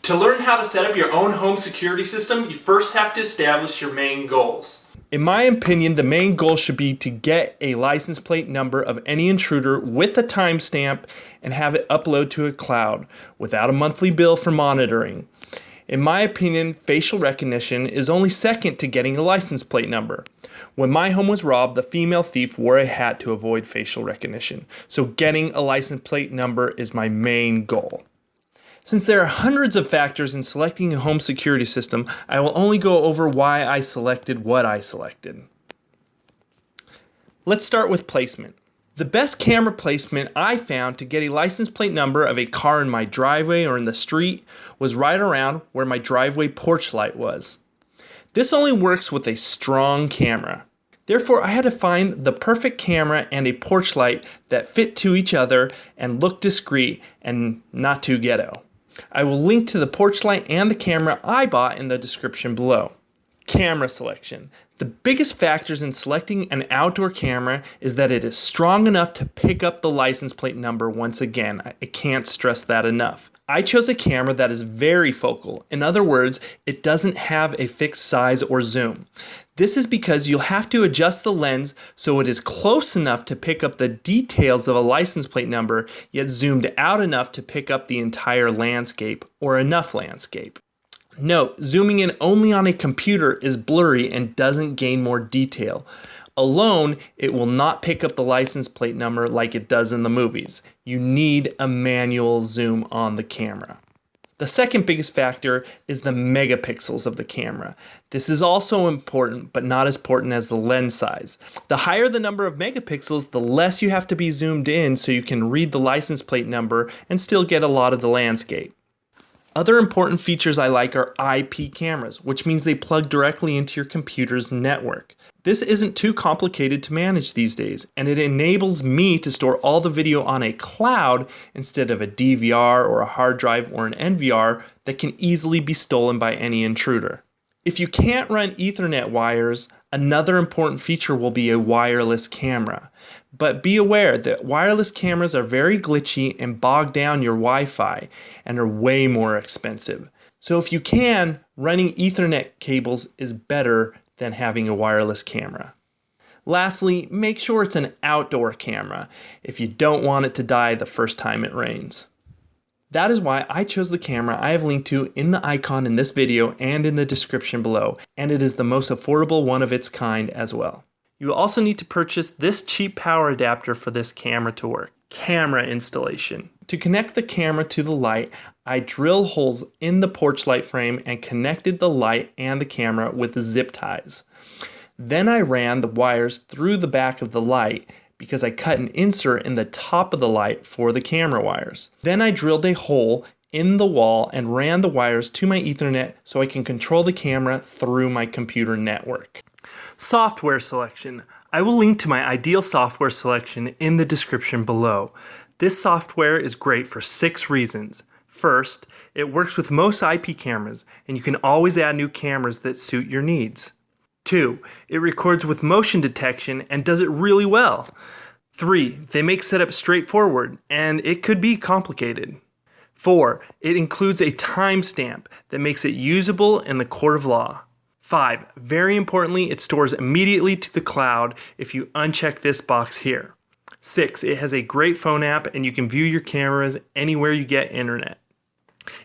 To learn how to set up your own home security system, you first have to establish your main goals. In my opinion, the main goal should be to get a license plate number of any intruder with a timestamp and have it upload to a cloud without a monthly bill for monitoring. In my opinion, facial recognition is only second to getting a license plate number. When my home was robbed, the female thief wore a hat to avoid facial recognition. So getting a license plate number is my main goal. Since there are hundreds of factors in selecting a home security system, I will only go over why I selected what I selected. Let's start with placement. The best camera placement I found to get a license plate number of a car in my driveway or in the street was right around where my driveway porch light was. This only works with a strong camera. Therefore, I had to find the perfect camera and a porch light that fit to each other and look discreet and not too ghetto. I will link to the porch light and the camera I bought in the description below. Camera selection. The biggest factors in selecting an outdoor camera is that it is strong enough to pick up the license plate number once again. I can't stress that enough. I chose a camera that is very focal. In other words, it doesn't have a fixed size or zoom. This is because you'll have to adjust the lens so it is close enough to pick up the details of a license plate number, yet zoomed out enough to pick up the entire landscape or enough landscape. Note, zooming in only on a computer is blurry and doesn't gain more detail. Alone, it will not pick up the license plate number like it does in the movies. You need a manual zoom on the camera. The second biggest factor is the megapixels of the camera. This is also important, but not as important as the lens size. The higher the number of megapixels, the less you have to be zoomed in so you can read the license plate number and still get a lot of the landscape. Other important features I like are IP cameras, which means they plug directly into your computer's network. This isn't too complicated to manage these days, and it enables me to store all the video on a cloud instead of a DVR or a hard drive or an NVR that can easily be stolen by any intruder. If you can't run Ethernet wires, another important feature will be a wireless camera. But be aware that wireless cameras are very glitchy and bog down your Wi-Fi and are way more expensive. So if you can, running Ethernet cables is better than having a wireless camera. Lastly, make sure it's an outdoor camera if you don't want it to die the first time it rains. That is why I chose the camera I have linked to in the icon in this video and in the description below, and it is the most affordable one of its kind as well. You will also need to purchase this cheap power adapter for this camera to work. Camera installation. To connect the camera to the light, I drilled holes in the porch light frame and connected the light and the camera with zip ties. Then I ran the wires through the back of the light because I cut an insert in the top of the light for the camera wires. Then I drilled a hole in the wall and ran the wires to my Ethernet so I can control the camera through my computer network. Software selection. I will link to my ideal software selection in the description below. This software is great for 6 reasons. First, it works with most IP cameras, and you can always add new cameras that suit your needs. 2, it records with motion detection and does it really well. 3, they make setup straightforward, and it could be complicated. 4, it includes a timestamp that makes it usable in the court of law. 5, very importantly, it stores immediately to the cloud if you uncheck this box here. 6, it has a great phone app and you can view your cameras anywhere you get internet.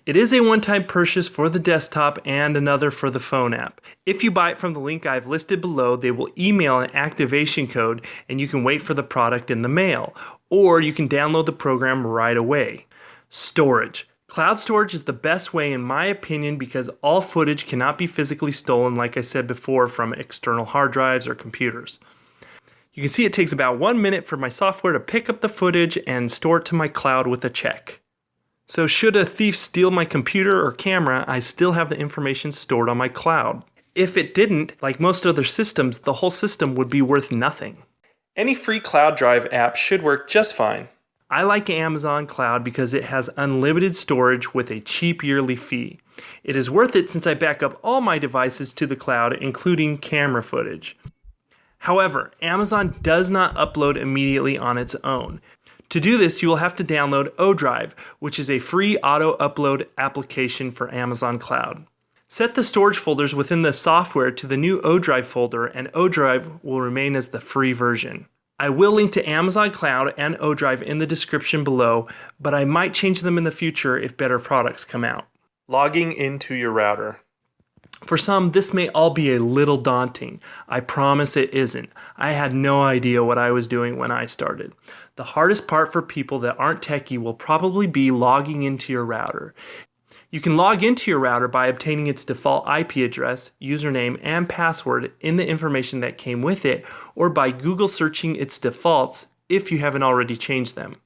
It is a one-time purchase for the desktop and another for the phone app. If you buy it from the link I've listed below, they will email an activation code and you can wait for the product in the mail, or you can download the program right away. Storage. Cloud storage is the best way in my opinion because all footage cannot be physically stolen, like I said before, from external hard drives or computers. You can see it takes about 1 minute for my software to pick up the footage and store it to my cloud with a check. So should a thief steal my computer or camera, I still have the information stored on my cloud. If it didn't, like most other systems, the whole system would be worth nothing. Any free cloud drive app should work just fine. I like Amazon Cloud because it has unlimited storage with a cheap yearly fee. It is worth it since I back up all my devices to the cloud, including camera footage. However, Amazon does not upload immediately on its own. To do this, you will have to download ODrive, which is a free auto-upload application for Amazon Cloud. Set the storage folders within the software to the new ODrive folder, and ODrive will remain as the free version. I will link to Amazon Cloud and ODrive in the description below, but I might change them in the future if better products come out. Logging into your router. For some, this may all be a little daunting. I promise it isn't. I had no idea what I was doing when I started. The hardest part for people that aren't techie will probably be logging into your router. You can log into your router by obtaining its default IP address, username, and password in the information that came with it, or by Google searching its defaults if you haven't already changed them.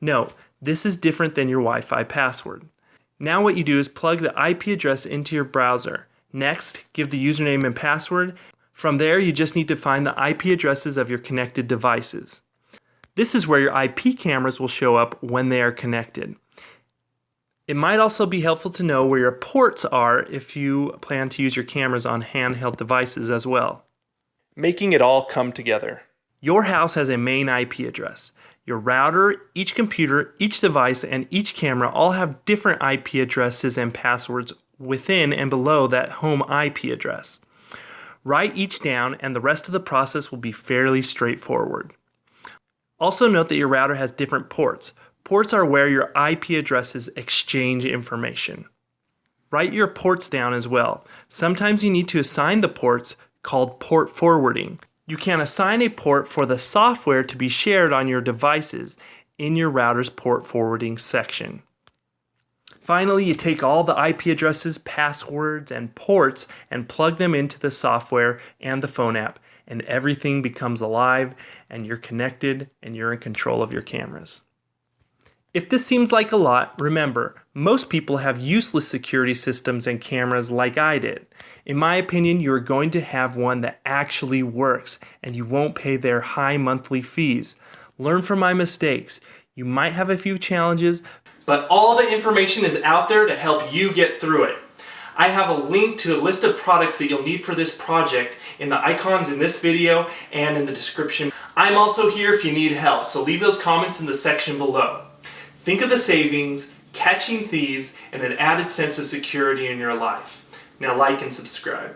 Note, this is different than your Wi-Fi password. Now what you do is plug the IP address into your browser. Next, give the username and password. From there, you just need to find the IP addresses of your connected devices. This is where your IP cameras will show up when they are connected. It might also be helpful to know where your ports are if you plan to use your cameras on handheld devices as well. Making it all come together. Your house has a main IP address. Your router, each computer, each device, and each camera all have different IP addresses and passwords within and below that home IP address. Write each down, and the rest of the process will be fairly straightforward. Also note that your router has different ports. Ports are where your IP addresses exchange information. Write your ports down as well. Sometimes you need to assign the ports, called port forwarding. You can assign a port for the software to be shared on your devices in your router's port forwarding section. Finally, you take all the IP addresses, passwords, and ports and plug them into the software and the phone app, and everything becomes alive, and you're connected, and you're in control of your cameras. If this seems like a lot, remember, most people have useless security systems and cameras like I did. In my opinion, you are going to have one that actually works, and you won't pay their high monthly fees. Learn from my mistakes. You might have a few challenges, but all the information is out there to help you get through it. I have a link to the list of products that you'll need for this project in the icons in this video and in the description. I'm also here if you need help, so leave those comments in the section below. Think of the savings, catching thieves, and an added sense of security in your life. Now like and subscribe.